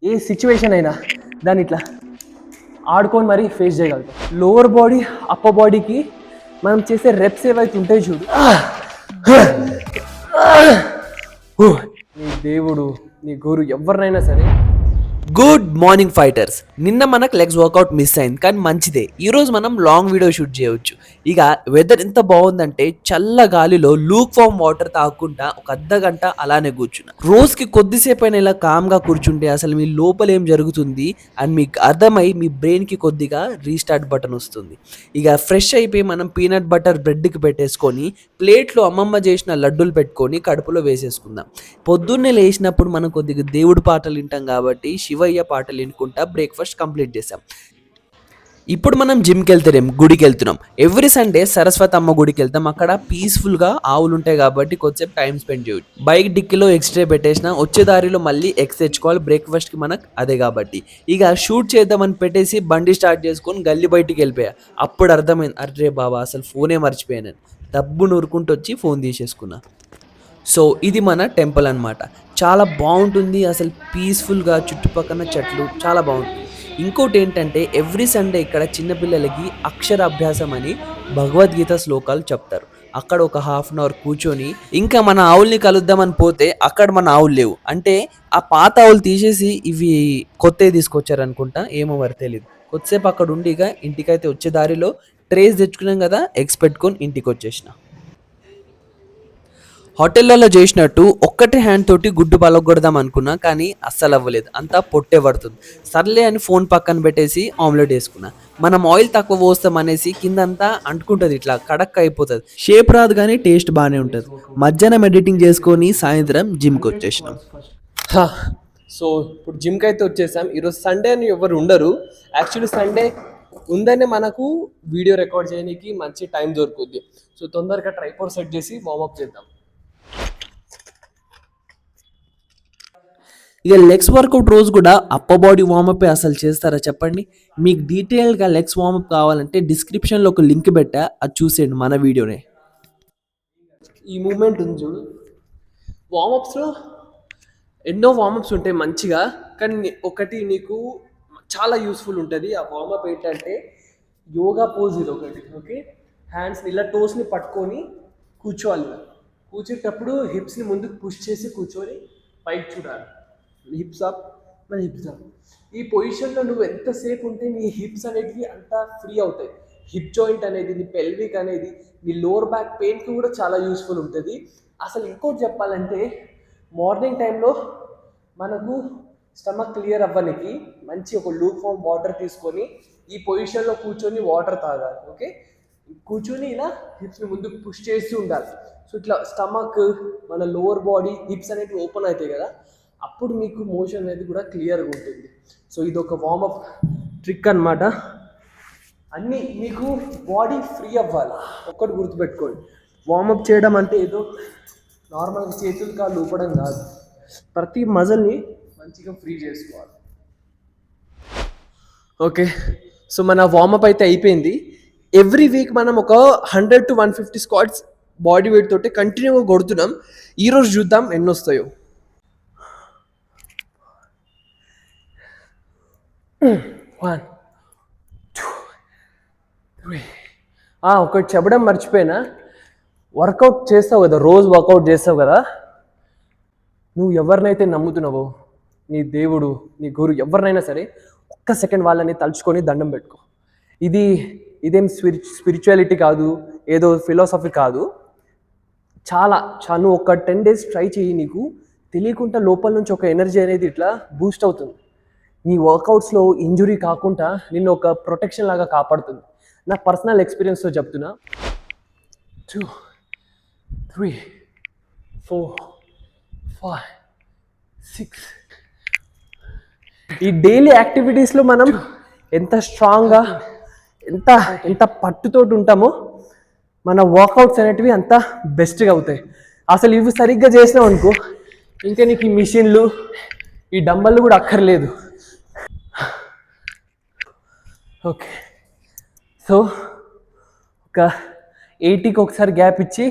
ఏ situation అయినా దాన్ని ఇట్లా ఆడుకొని మరీ ఫేస్ చేయగలుగుతాం. లోవర్ బాడీ అప్పర్ బాడీకి మనం చేసే రెప్స్ ఏవైతే ఉంటాయి చూడు, నీ దేవుడు నీ గురు ఎవరినైనా సరే. Good morning fighters. నిన్న మనకు లెగ్స్ వర్కౌట్ మిస్ అయింది, కానీ మంచిదే. ఈరోజు మనం లాంగ్ వీడియో షూట్ చేయవచ్చు. ఇక వెదర్ ఎంత బాగుందంటే చల్ల గాలిలో లూక్ ఫామ్ వాటర్ తాగకుండా ఒక అర్ధ గంట అలానే కూర్చున్నా. రోజుకి కొద్దిసేపు అయినా ఇలా కామ్గా కూర్చుంటే అసలు మీ లోపల ఏం జరుగుతుంది అని మీకు అర్థమై మీ బ్రెయిన్కి కొద్దిగా రీస్టార్ట్ బటన్ వస్తుంది. ఇక ఫ్రెష్ అయిపోయి మనం పీనట్ బటర్ బ్రెడ్కి పెట్టేసుకొని ప్లేట్లో అమ్మమ్మ చేసిన లడ్డూలు పెట్టుకొని కడుపులో వేసేసుకుందాం. పొద్దున్నే లేచినప్పుడు మనం కొద్దిగా దేవుడి పాటలు వింటాం కాబట్టి శివయ్య పాటలు వినుకుంటా బ్రేక్ఫాస్ట్ కంప్లీట్ చేసాం. ఇప్పుడు మనం జిమ్కి వెళ్తున్నాం, గుడికి వెళ్తున్నాం. ఎవ్రీ సండే సరస్వతి అమ్మ గుడికి వెళ్తాం. అక్కడ పీస్ఫుల్గా ఆవులు ఉంటాయి కాబట్టి కొద్దిసేపు టైం స్పెండ్ చేయొచ్చు. బైక్ డిక్కీలో ఎక్స్ట్రా పెట్టేసిన వచ్చే దారిలో మళ్ళీ ఎగ్స్ తెచ్చుకోవాలి బ్రేక్ఫాస్ట్కి మనకు అదే కాబట్టి. ఇక షూట్ చేద్దామని పెట్టేసి బండి స్టార్ట్ చేసుకొని గల్లీ బయటికి వెళ్ళిపోయా. అప్పుడు అర్థమైంది, అర్రే బాబా అసలు ఫోనే మర్చిపోయాను. డబ్బు నూరుకుంటూ వచ్చి ఫోన్ తీసేసుకున్నా. సో ఇది మన టెంపుల్ అనమాట. చాలా బాగుంటుంది అసలు, పీస్ఫుల్గా చుట్టుపక్కల చెట్లు చాలా బాగుంటుంది. ఇంకోటి ఏంటంటే ఎవ్రీ సండే ఇక్కడ చిన్నపిల్లలకి అక్షరాభ్యాసం అని భగవద్గీత శ్లోకాలు చెప్తారు. అక్కడ ఒక హాఫ్ అన్ అవర్ కూర్చొని ఇంకా మన ఆవుల్ని కలుద్దామని పోతే అక్కడ మన ఆవులు లేవు. అంటే ఆ పాత ఆవులు తీసేసి ఇవి కొత్తవి తీసుకొచ్చారు అనుకుంటా, ఏమో మరి తెలియదు. కొద్దిసేపు అక్కడ ఉండి ఇక ఇంటికైతే వచ్చే దారిలో ట్రేస్ తెచ్చుకున్నాం కదా, ఎగ్స్ పెట్టుకొని ఇంటికి వచ్చేసిన. హోటళ్ళలో చేసినట్టు ఒక్కటే హ్యాండ్ తోటి గుడ్డు పలగొడదాం అనుకున్నా, కానీ అస్సలు అవ్వలేదు. అంతా పొట్టే పడుతుంది. సర్లే అని ఫోన్ పక్కన పెట్టేసి ఆమ్లెట్ వేసుకున్నా. మనం ఆయిల్ తక్కువ పోస్తాం అనేసి కిందంతా అంటుకుంటుంది, ఇట్లా కడక్ అయిపోతుంది. షేప్ రాదు కానీ టేస్ట్ బాగానే ఉంటుంది. మధ్యాహ్నం ఎడిటింగ్ చేసుకొని సాయంత్రం జిమ్కి వచ్చేసినాం. సో ఇప్పుడు జిమ్కి అయితే వచ్చేసాం. ఈరోజు సండే అని ఎవరు ఉండరు. యాక్చువల్లీ సండే ఉందనే మనకు వీడియో రికార్డ్ చేయడానికి మంచి టైం దొరుకుద్ది. సో తొందరగా ట్రైపాడ్ సెట్ చేసి వార్మప్ చేద్దాం. ఇక లెగ్స్ వర్కౌట్ రోజు కూడా అప్పర్ బాడీ వార్మప్ అసలు చేస్తారా చెప్పండి? మీకు డీటెయిల్గా లెగ్స్ వార్మప్ కావాలంటే డిస్క్రిప్షన్లో ఒక లింక్ పెట్టా, అది చూసేయండి మన వీడియోనే. ఈ మూమెంట్ ఉంది చూడు, వార్మప్స్లో ఎన్నో వార్మప్స్ ఉంటాయి మంచిగా, కానీ ఒకటి నీకు చాలా యూస్ఫుల్ ఉంటుంది. ఆ వార్మప్ ఏంటంటే యోగా పోజ్ ఇది ఒకటి. ఓకే, హ్యాండ్స్ని ఇలా టోస్ని పట్టుకొని కూర్చోవాలి. కూర్చేటప్పుడు హిప్స్ని ముందుకు పుష్ చేసి కూర్చొని పైకి చూడాలి. హిప్స్ అప్, మన హిప్స్ అప్. ఈ పొజిషన్లో నువ్వు ఎంతసేపు ఉంటే నీ హిప్స్ అనేవి అంతా ఫ్రీ అవుతాయి. హిప్ జాయింట్ అనేది, నీ పెల్విక్ అనేది, నీ లోవర్ బ్యాక్ పెయిన్కి కూడా చాలా యూస్ఫుల్ ఉంటుంది. అసలు ఇంకోటి చెప్పాలంటే మార్నింగ్ టైంలో మనకు స్టమక్ క్లియర్ అవ్వడానికి మంచి ఒక లూక్ ఫామ్ వాటర్ తీసుకొని ఈ పొజిషన్లో కూర్చొని వాటర్ తాగాలి. ఓకే, కూర్చొని ఇలా హిప్స్ని ముందుకు పుష్ చేస్తూ ఉండాలి. సో ఇట్లా స్టమక్, మన లోవర్ బాడీ, హిప్స్ అనేవి ఓపెన్ అవుతాయి కదా, అప్పుడు మీకు మోషన్ అనేది కూడా క్లియర్గా ఉంటుంది. సో ఇది ఒక వార్మప్ ట్రిక్ అనమాట. అన్నీ మీకు బాడీ ఫ్రీ అవ్వాలి. ఒక్కటి గుర్తుపెట్టుకోండి, వార్మప్ చేయడం అంటే ఏదో నార్మల్గా చేతులు కాళ్ళు ఊపడం కాదు, ప్రతి మజిల్ని మంచిగా ఫ్రీ చేసుకోవాలి. ఓకే, సో మన వార్మప్ అయితే అయిపోయింది. ఎవ్రీ వీక్ మనం ఒక 100 to 150 స్క్వాట్స్ బాడీ వెయిట్ తోటి కంటిన్యూగా కొడుతున్నాం. ఈరోజు చూద్దాం ఎన్ని వస్తాయో. 1 2 3. ఒకటి చెప్పడం మర్చిపోయినా, వర్కౌట్ చేస్తావు కదా, రోజు వర్కౌట్ చేస్తావు కదా, నువ్వు ఎవరినైతే నమ్ముతున్నావో, నీ దేవుడు, నీ గురు ఎవరినైనా సరే, ఒక్క సెకండ్ వాళ్ళని తలుచుకొని దండం పెట్టుకో. ఇదేం స్పిరిచువాలిటీ కాదు, ఏదో ఫిలాసఫీ కాదు. నువ్వు ఒక 10 days ట్రై చేయి. నీకు తెలియకుండా లోపల నుంచి ఒక ఎనర్జీ అనేది ఇట్లా బూస్ట్ అవుతుంది. నీ వర్కౌట్స్లో ఇంజురీ కాకుండా నిన్ను ఒక ప్రొటెక్షన్ లాగా కాపాడుతుంది. నా పర్సనల్ ఎక్స్పీరియన్స్తో చెప్తున్నా. 2 3 4 5 6. ఈ డైలీ యాక్టివిటీస్లో మనం ఎంత స్ట్రాంగ్గా, ఎంత పట్టుతోటి ఉంటామో మన వర్కౌట్స్ అనేటివి అంత బెస్ట్గా అవుతాయి. అసలు ఇవి సరిగ్గా చేసినావు అనుకో, ఇంకా నీకు ఈ మిషన్లు, ఈ డంబళ్ళు కూడా అక్కర్లేదు. ఓకే, సో ఒక 80కి ఒకసారి గ్యాప్ ఇచ్చి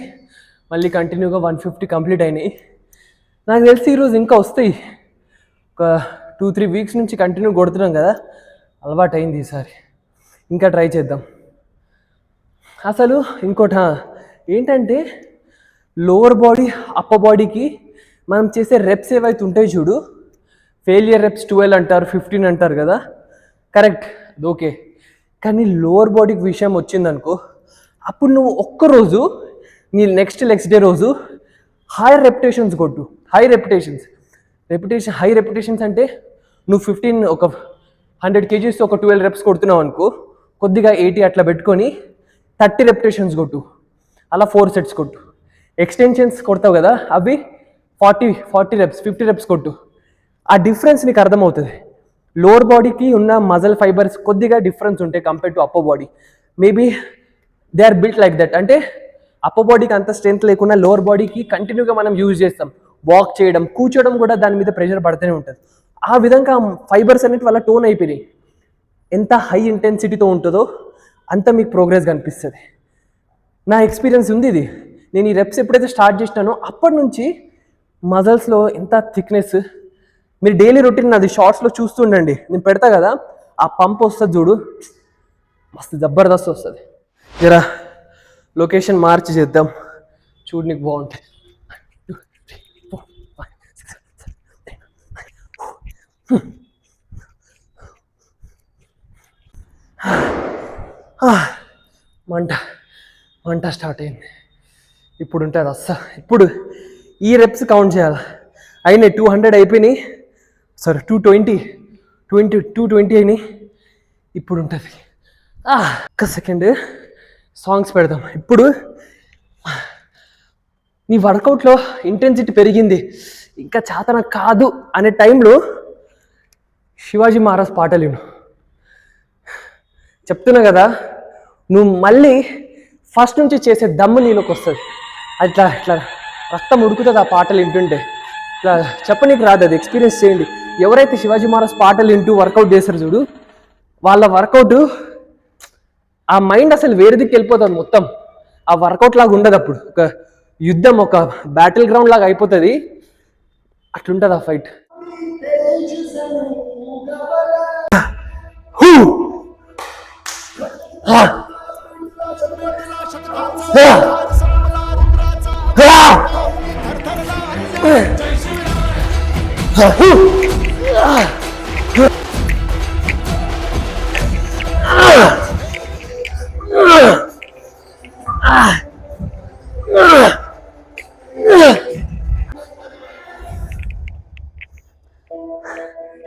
మళ్ళీ కంటిన్యూగా 150 కంప్లీట్ అయినాయి. నాకు తెలిసి ఈరోజు ఇంకా వస్తాయి. ఒక 2-3 వీక్స్ నుంచి కంటిన్యూ కొడుతున్నాం కదా, అలవాటు అయింది. ఈసారి ఇంకా ట్రై చేద్దాం. అసలు ఇంకోటి ఏంటంటే లోవర్ బాడీ అప్పర్ బాడీకి మనం చేసే రెప్స్ ఏవైతే ఉంటాయి చూడు, ఫెయిలియర్ రెప్స్ 12 అంటారు, 15 అంటారు కదా, కరెక్ట్, అది ఓకే. కానీ లోవర్ బాడీకి విషయం వచ్చిందనుకో, అప్పుడు నువ్వు ఒక్కరోజు నీ నెక్స్ట్ డే రోజు హై రెప్యుటేషన్స్ కొట్టు. హై రెప్యుటేషన్స్ అంటే నువ్వు 100 kgs ఒక 12 reps కొడుతున్నావు అనుకో, కొద్దిగా 80 అట్లా పెట్టుకొని 30 repetitions కొట్టు. అలా 4 sets కొట్టు. ఎక్స్టెన్షన్స్ కొడతావు కదా, అవి 40 reps 50 reps కొట్టు. ఆ డిఫరెన్స్ నీకు అర్థమవుతుంది. లోవర్ బాడీకి ఉన్న మజల్ ఫైబర్స్ కొద్దిగా డిఫరెన్స్ ఉంటాయి compare to upper body. Maybe they are built like that. అంటే అప్పర్ బాడీకి అంత స్ట్రెంత్ లేకుండా లోవర్ బాడీకి కంటిన్యూగా మనం యూజ్ చేస్తాం. వాక్ చేయడం, కూర్చోవడం కూడా దాని మీద ప్రెషర్ పడుతూనే ఉంటుంది. ఆ విధంగా ఫైబర్స్ అనేవి వాళ్ళ టోన్ అయిపోయినాయి. ఎంత హై ఇంటెన్సిటీతో ఉంటుందో అంత మీకు ప్రోగ్రెస్ కనిపిస్తుంది. నా ఎక్స్పీరియన్స్ ఉంది ఇది. నేను ఈ రెప్స్ ఎప్పుడైతే స్టార్ట్ చేసినానో అప్పటి నుంచి మజల్స్లో ఎంత థిక్నెస్. మీరు డైలీ రొటీన్ నాది షార్ట్స్లో చూస్తుండండి, నేను పెడతా కదా, ఆ పంప్ వస్తుంది చూడు, మస్తు జబర్దస్త్ వస్తుంది. జరా లొకేషన్ మార్చి చేద్దాం, చూడు నీకు బాగుంటుంది. మంట స్టార్ట్ అయింది. ఇప్పుడు ఉంటుంది ఇప్పుడు ఈ రెప్స్ కౌంట్ చేయాలి. అయినాయి 200 అయిపోయినాయి, సారీ 220 అయినాయి. ఇప్పుడు ఉంటుంది. ఒక్క సెకండ్ సాంగ్స్ పెడదాం. ఇప్పుడు నీ వర్కౌట్లో ఇంటెన్సిటీ పెరిగింది, ఇంకా చేతన కాదు అనే టైంలో శివాజీ మహారాజ్ పాటలు విను. చెప్తున్నా కదా, నువ్వు మళ్ళీ ఫస్ట్ నుంచి చేసే దమ్ము నీలోకి వస్తుంది. అట్లా ఇట్లా రక్తం ఉడుకుతుంది ఆ పాటలు వింటుంటే. ఇట్లా చెప్పనీకి రాదు, అది ఎక్స్పీరియన్స్ చేయండి. ఎవరైతే శివాజీ మహారాజ్ పాటలు వింటూ వర్కౌట్ చేస్తారు చూడు, వాళ్ళ వర్కౌట్ ఆ మైండ్ అసలు వేరే దిక్కు వెళ్ళిపోతుంది మొత్తం. ఆ వర్కౌట్ లాగా ఉండదు, అప్పుడు ఒక యుద్ధం, ఒక బ్యాటిల్ గ్రౌండ్ లాగా అయిపోతుంది. అట్లుంటుంది ఆ ఫైట్.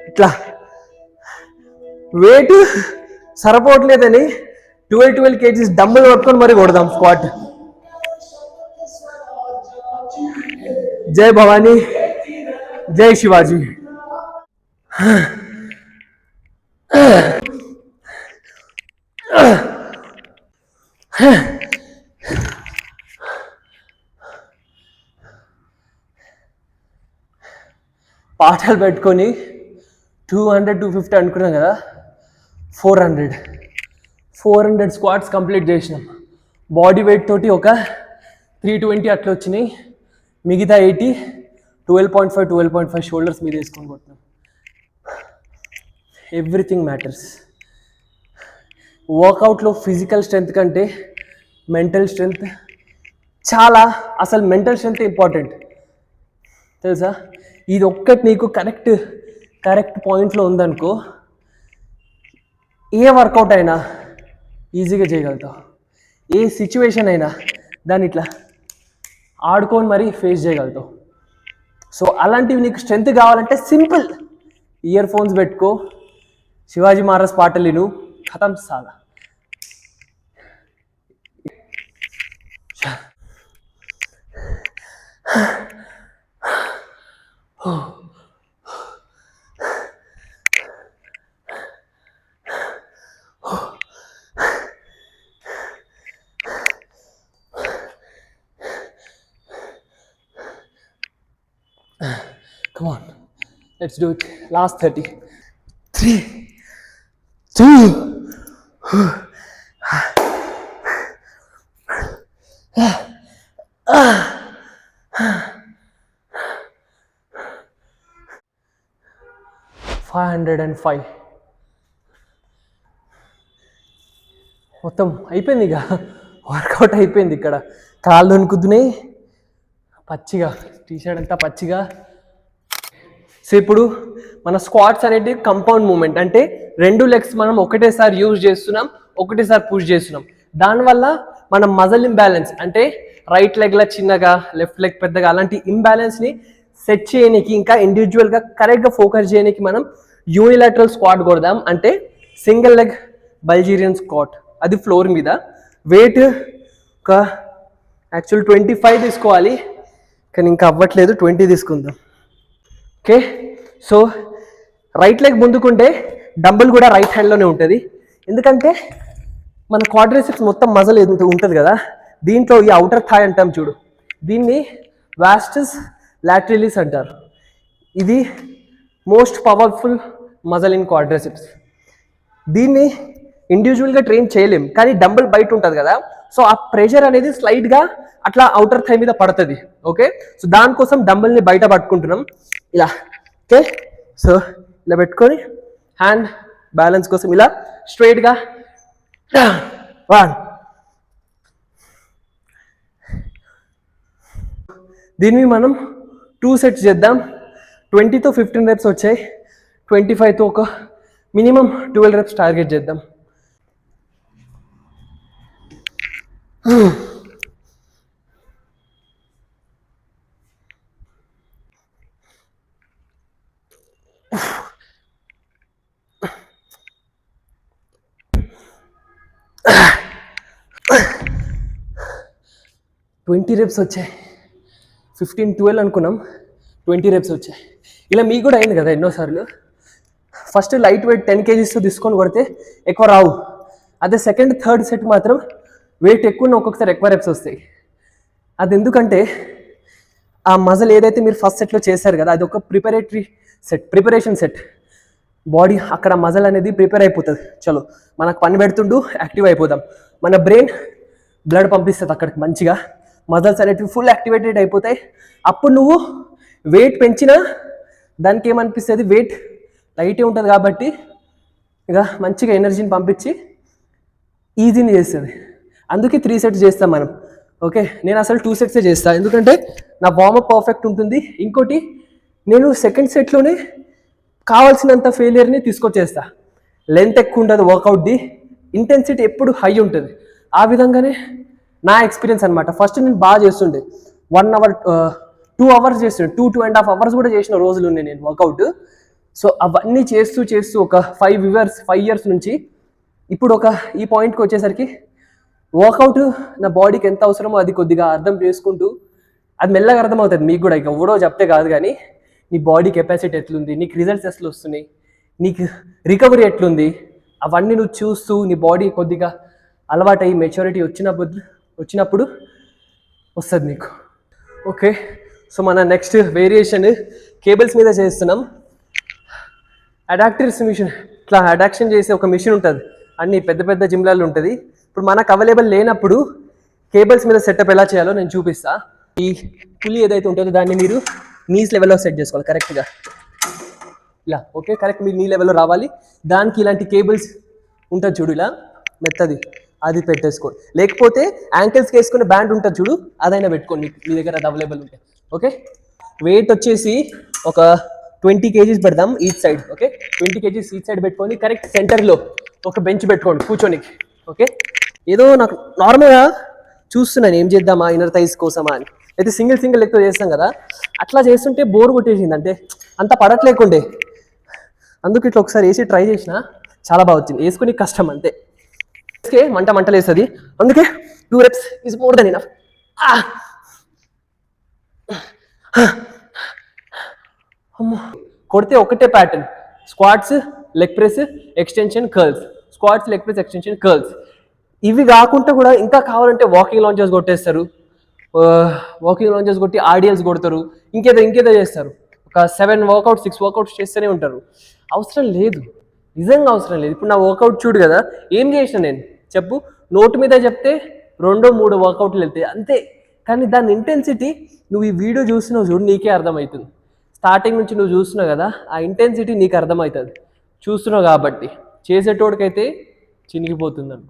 ఇట్లా వెయిట్ సరిపోవట్లేదని 12 kgs డంబుల్ పట్టుకొని మరి కొడదాం స్క్వాట్. జై భవానీ, జై శివాజీ. పాటలు పెట్టుకొని 200-250 అనుకున్నాం కదా, 400 స్క్వాట్స్ కంప్లీట్ చేసినాం. బాడీ వెయిట్ తోటి ఒక 320 అట్లా వచ్చినాయి. మిగతా 80 12.5 షోల్డర్స్ మీద వేసుకొని కొట్టినాం. Everything matters. వర్కౌట్లో ఫిజికల్ స్ట్రెంగ్త్ కంటే మెంటల్ స్ట్రెంగ్త్ చాలా, అసలు మెంటల్ స్ట్రెంగ్త్ ఇంపార్టెంట్ తెలుసా. ఇది ఒక్కటి నీకు కరెక్ట్ పాయింట్లో ఉందనుకో, ఏ వర్కౌట్ అయినా ఈజీగా చేయగలుగుతావు. ఏ సిచ్యువేషన్ అయినా దాన్ని ఇట్లా ఆడుకొని మరీ ఫేస్ చేయగలుగుతావు. సో అలాంటివి నీకు స్ట్రెంగ్త్ కావాలంటే సింపుల్, ఇయర్ ఫోన్స్ పెట్టుకో, శివాజీ మహారాజ్ పాటలు విను, ఖతం సాగా. Come on, let's do it. Last 30. 3, 2. 505 మొత్తం అయిపోయింది. ఇక వర్కౌట్ అయిపోయింది. ఇక్కడ కాళ్ళు వణుకుతున్నాయి పచ్చిగా, టీషర్ట్ అంతా పచ్చిగా. సో ఇప్పుడు మన స్క్వాట్స్ అనేది కంపౌండ్ మూమెంట్, అంటే 2 లెగ్స్ మనం ఒకటేసారి యూజ్ చేస్తున్నాం, ఒకటేసారి పుష్ చేస్తున్నాం. దానివల్ల మనం మజల్ ఇంబ్యాలెన్స్, అంటే రైట్ లెగ్ల చిన్నగా లెఫ్ట్ లెగ్ పెద్దగా అలాంటి ఇంబ్యాలెన్స్ని సెట్ చేయడానికి, ఇంకా ఇండివిజువల్గా కరెక్ట్గా ఫోకస్ చేయడానికి మనం యూనిలాటరల్ స్క్వాట్ కొడదాం. అంటే సింగిల్ లెగ్ బల్జీరియన్ స్క్వాట్, అది ఫ్లోర్ మీద. వెయిట్ ఒక యాక్చువల్ 25 తీసుకోవాలి, కానీ ఇంకా అవ్వట్లేదు, 20 తీసుకుందాం. ఓకే, సో రైట్ లెగ్ ముందుకుంటే డంబుల్ కూడా రైట్ హ్యాండ్లోనే ఉంటుంది. ఎందుకంటే మన క్వాడ్రిసెప్స్ మొత్తం మజల్ ఏది ఉంటుంది కదా, దీంట్లో ఈ అవుటర్ థాయ్ అంటాం చూడు, దీన్ని వాస్టస్ లాటరలిస్ అంటారు. ఇది most powerful muscle in quadriceps. దీన్ని ఇండివిజువల్గా ట్రైన్ చేయలేం, కానీ డంబుల్ బయట ఉంటుంది కదా, సో ఆ ప్రెషర్ అనేది స్లైడ్గా అట్లా అవుటర్ థై మీద పడుతుంది. ఓకే, సో దానికోసం డంబుల్ని బయట పట్టుకుంటున్నాం ఇలా. ఓకే, సో ఇలా పెట్టుకొని హ్యాండ్ బ్యాలెన్స్ కోసం ఇలా స్ట్రైట్గా 1. దీన్ని మనం 2 సెట్స్ చేద్దాం. 20 to 15 రెప్స్ వచ్చాయి, 25తో ఒక మినిమం 12 రెప్స్ టార్గెట్ చేద్దాం. ట్వంటీ రెప్స్ వచ్చాయి. 15-12 అనుకున్నాం, 20 రెప్స్ వచ్చాయి. ఇలా మీకు కూడా అయింది కదా ఎన్నోసార్లు. ఫస్ట్ లైట్ వెయిట్ 10 kgs తీసుకొని కొడితే ఎక్కువ రావు. అదే సెకండ్ థర్డ్ సెట్ మాత్రం వెయిట్ ఎక్కువ ఒక్కొక్కసారి ఎక్కువ రెప్స్ వస్తాయి. అది ఎందుకంటే ఆ మజల్ ఏదైతే మీరు ఫస్ట్ సెట్లో చేశారు కదా, అది ఒక ప్రిపరేషన్ సెట్. బాడీ అక్కడ మజల్ అనేది ప్రిపేర్ అయిపోతుంది. చలో మనకు పని పెడుతుండు యాక్టివ్ అయిపోదాం. మన బ్రెయిన్ బ్లడ్ పంపిస్తుంది అక్కడికి మంచిగా, మజల్స్ అనేటివి ఫుల్ యాక్టివేటెడ్ అయిపోతాయి. అప్పుడు నువ్వు వెయిట్ పెంచినా దానికి ఏమనిపిస్తుంది, వెయిట్ లైటే ఉంటుంది కాబట్టి ఇక మంచిగా ఎనర్జీని పంపించి ఈజీని చేస్తుంది. అందుకే 3 సెట్స్ చేస్తాం మనం. ఓకే, నేను అసలు 2 సెట్సే చేస్తాను, ఎందుకంటే నా వార్మప్ పర్ఫెక్ట్ ఉంటుంది. ఇంకోటి, నేను సెకండ్ సెట్లోనే కావాల్సినంత ఫెయిలియర్ని తీసుకొచ్చేస్తా. లెంత్ ఎక్కువ ఉంటుంది వర్కౌట్ది, ఇంటెన్సిటీ ఎప్పుడు హై ఉంటుంది. ఆ విధంగానే నా ఎక్స్పీరియన్స్ అనమాట. ఫస్ట్ నేను బాగా చేస్తుండే, 1 hour 2 hours చేస్తుండే, 2.5 hours కూడా చేసిన రోజులు ఉన్నాయి నేను వర్కౌట్. సో అవన్నీ చేస్తూ ఒక 5 years నుంచి ఇప్పుడు ఈ పాయింట్కి వచ్చేసరికి వర్కౌట్ నా బాడీకి ఎంత అవసరమో అది కొద్దిగా అర్థం చేసుకుంటూ, అది మెల్లగా అర్థమవుతుంది మీకు కూడా. ఇక ఎవడో చెప్తే కాదు, కానీ నీ బాడీ కెపాసిటీ ఎట్లుంది, నీకు రిజల్ట్స్ ఎట్లా వస్తున్నాయి, నీకు రికవరీ ఎట్లుంది, అవన్నీ నువ్వు చూస్తూ నీ బాడీ కొద్దిగా అలవాటు అయ్యి మెచ్యూరిటీ వచ్చినప్పుడు వస్తుంది నీకు. ఓకే, సో మన నెక్స్ట్ వేరియేషన్ కేబుల్స్ మీద చేస్తున్నాం. అడాక్టర్స్ మిషన్, ఇట్లా అడాక్షన్ చేసే ఒక మిషన్ ఉంటుంది, అన్ని పెద్ద పెద్ద జిమ్లలో ఉంటుంది. ఇప్పుడు మనకు అవైలబుల్ లేనప్పుడు కేబుల్స్ మీద సెటప్ ఎలా చేయాలో నేను చూపిస్తా. ఈ పులి ఏదైతే ఉంటుందో దాన్ని మీరు నీస్ లెవెల్లో సెట్ చేసుకోవాలి కరెక్ట్గా ఇలా. ఓకే, కరెక్ట్ మీ నీ లెవెల్లో రావాలి. దానికి ఇలాంటి కేబుల్స్ ఉంటుంది చూడు, ఇలా మెత్తది, అది పెట్టేసుకోండి. లేకపోతే యాంకిల్స్కి వేసుకునే బ్యాండ్ ఉంటుంది చూడు, అదైనా పెట్టుకోండి మీ దగ్గర అది అవైలబుల్ ఉంటే. ఓకే, వెయిట్ వచ్చేసి ఒక 20 kgs పెడదాం each side. Okay, 20 kgs each side పెట్టుకొని కరెక్ట్ సెంటర్లో ఒక బెంచ్ పెట్టుకోండి కూర్చోనికి. ఓకే, ఏదో నాకు నార్మల్గా చూస్తున్నాను ఏం చేద్దామా ఇన్నర్ థైస్ కోసమా అని. అయితే సింగిల్ లెగ్తో చేస్తాం కదా, అట్లా చేస్తుంటే బోర్ కొట్టేసింది, అంటే అంత పడట్లేకుండే. అందుకు ఇట్లా ఒకసారి వేసి ట్రై చేసిన, చాలా బాగా వచ్చింది. వేసుకుని కష్టం అంతే, మంటలు వేస్తుంది. అందుకే 2 reps is more than enough. కొడితే ఒకటే pattern, squats, leg press, extension, curls, squats, leg press, extension, curls. ఇవి కాకుండా కూడా ఇంకా కావాలంటే వాకింగ్ లాంచెస్ కొట్టేస్తారు, వాకింగ్ లాంచెస్ కొట్టి ఆడియన్స్ కొడతారు, ఇంకేదో చేస్తారు. ఒక 7 వర్కౌట్స్ 6 వర్కౌట్స్ చేస్తూనే ఉంటారు. అవసరం లేదు, నిజంగా అవసరం లేదు. ఇప్పుడు నా వర్కౌట్ చూడు కదా, ఏం చేసిన నేను చెప్పు, నోటు మీద చెప్తే 2-3 వర్కౌట్లు వెళ్తాయి అంతే. కానీ దాని ఇంటెన్సిటీ నువ్వు ఈ వీడియో చూసినావు చూడు, నీకే అర్థమవుతుంది. స్టార్టింగ్ నుంచి నువ్వు చూస్తున్నావు కదా, ఆ ఇంటెన్సిటీ నీకు అర్థమవుతుంది చూస్తున్నావు కాబట్టి. చేసేటోడికైతే చినిగిపోతుంది అన్న.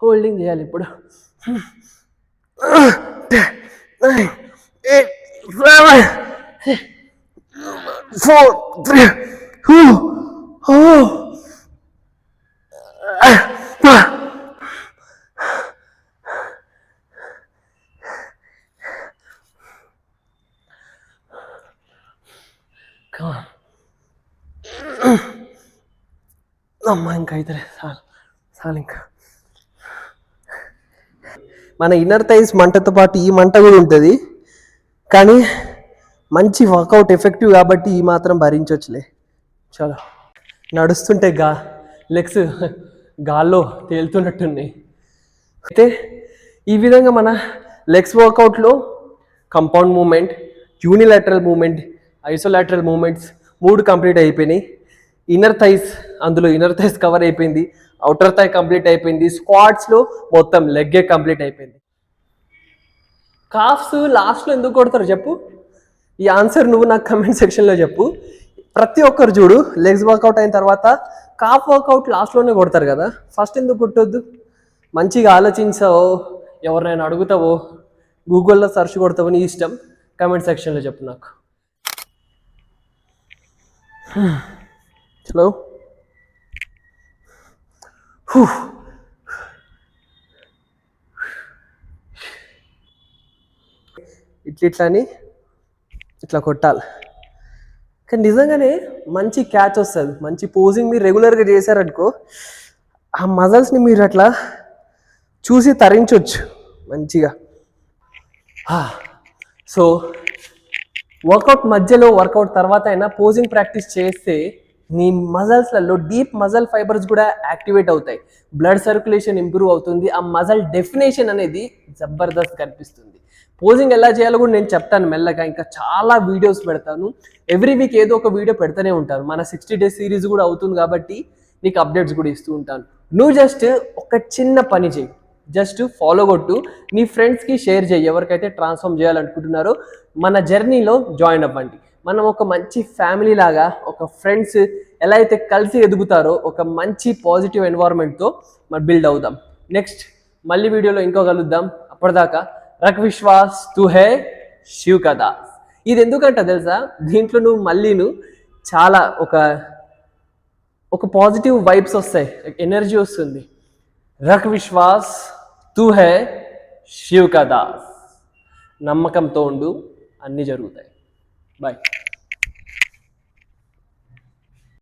హోల్డింగ్ చేయాలి ఇప్పుడు. 9, 8, 7, 4, 3, 2, అమ్మా ఇంకా అయితే చాలు చాలు. ఇంకా మన ఇన్నర్ థైస్ మంటతో పాటు ఈ మంట కూడా ఉంటుంది, కానీ మంచి వర్కౌట్ ఎఫెక్టివ్ కాబట్టి ఈ మాత్రం భరించవచ్చులే. చాలా నడుస్తుంటే లెగ్స్ గాల్లో తేలుతున్నట్టున్నాయి. అయితే ఈ విధంగా మన లెగ్స్ వర్కౌట్లో compound movement, unilateral movement, isolateral movements 3 complete అయిపోయినాయి. అందులో ఇన్నర్ థైస్ కవర్ అయిపోయింది, అవుటర్ థై కంప్లీట్ అయిపోయింది, స్క్వాట్స్లో మొత్తం లెగ్గే కంప్లీట్ అయిపోయింది. కాఫ్స్ లాస్ట్లో ఎందుకు కొడతారు చెప్పు? ఈ ఆన్సర్ నువ్వు నాకు కమెంట్ సెక్షన్లో చెప్పు. ప్రతి ఒక్కరు చూడు, లెగ్స్ వర్కౌట్ అయిన తర్వాత కాఫ్ వర్కౌట్ లాస్ట్లోనే కొడతారు కదా, ఫస్ట్ ఎందుకు కొట్టొద్దు? మంచిగా ఆలోచించావో, ఎవరినైనా అడుగుతావో, గూగుల్లో సెర్చ్ కొడతావో, నీ ఇష్టం. కమెంట్ సెక్షన్లో చెప్పు నాకు. చలో ఇట్లా అని ఇట్లా కొట్టాలి. కానీ నిజంగానే మంచి క్యాచ్ వస్తుంది, మంచి పోజింగ్ మీరు రెగ్యులర్గా చేశారనుకో, ఆ మజల్స్ని మీరు అట్లా చూసి తరించవచ్చు మంచిగా. సో వర్కౌట్ మధ్యలో, వర్కౌట్ తర్వాత అయినా పోజింగ్ ప్రాక్టీస్ చేస్తే నీ మజల్స్లలో డీప్ మజల్ ఫైబర్స్ కూడా యాక్టివేట్ అవుతాయి, బ్లడ్ సర్క్యులేషన్ ఇంప్రూవ్ అవుతుంది, ఆ మజల్ డెఫినేషన్ అనేది జబర్దస్త్ కనిపిస్తుంది. పోజింగ్ ఎలా చేయాలో కూడా నేను చెప్తాను మెల్లగా, ఇంకా చాలా వీడియోస్ పెడతాను. ఎవ్రీ వీక్ ఏదో ఒక వీడియో పెడతానే ఉంటాను. మన 60 days సిరీస్ కూడా అవుతుంది కాబట్టి నీకు అప్డేట్స్ కూడా ఇస్తూ ఉంటాను. నువ్వు జస్ట్ ఒక చిన్న పని చేయి, జస్ట్ ఫాలో కొట్టు, నీ ఫ్రెండ్స్కి షేర్ చేయి. ఎవరికైతే ట్రాన్స్ఫార్మ్ చేయాలనుకుంటున్నారో మన జర్నీలో జాయిన్ అవ్వండి. మనం ఒక మంచి ఫ్యామిలీ లాగా, ఒక ఫ్రెండ్స్ ఎలా అయితే కలిసి ఎదుగుతారో, ఒక మంచి పాజిటివ్ ఎన్వైర్న్మెంట్తో మనం బిల్డ్ అవుదాం. నెక్స్ట్ మళ్ళీ వీడియోలో ఇంకో కలుద్దాం. అప్పటిదాకా రక్ విశ్వాస్ తు హై శివ్ కదా. ఇది ఎందుకంట తెలుసా? దీంట్లో నువ్వు చాలా ఒక పాజిటివ్ వైబ్స్ వస్తాయి, ఎనర్జీ వస్తుంది. రక్ విశ్వాస్ తు హై శివ్ కదా. నమ్మకంతో ఉండు, అన్నీ జరుగుతాయి. బాయ్.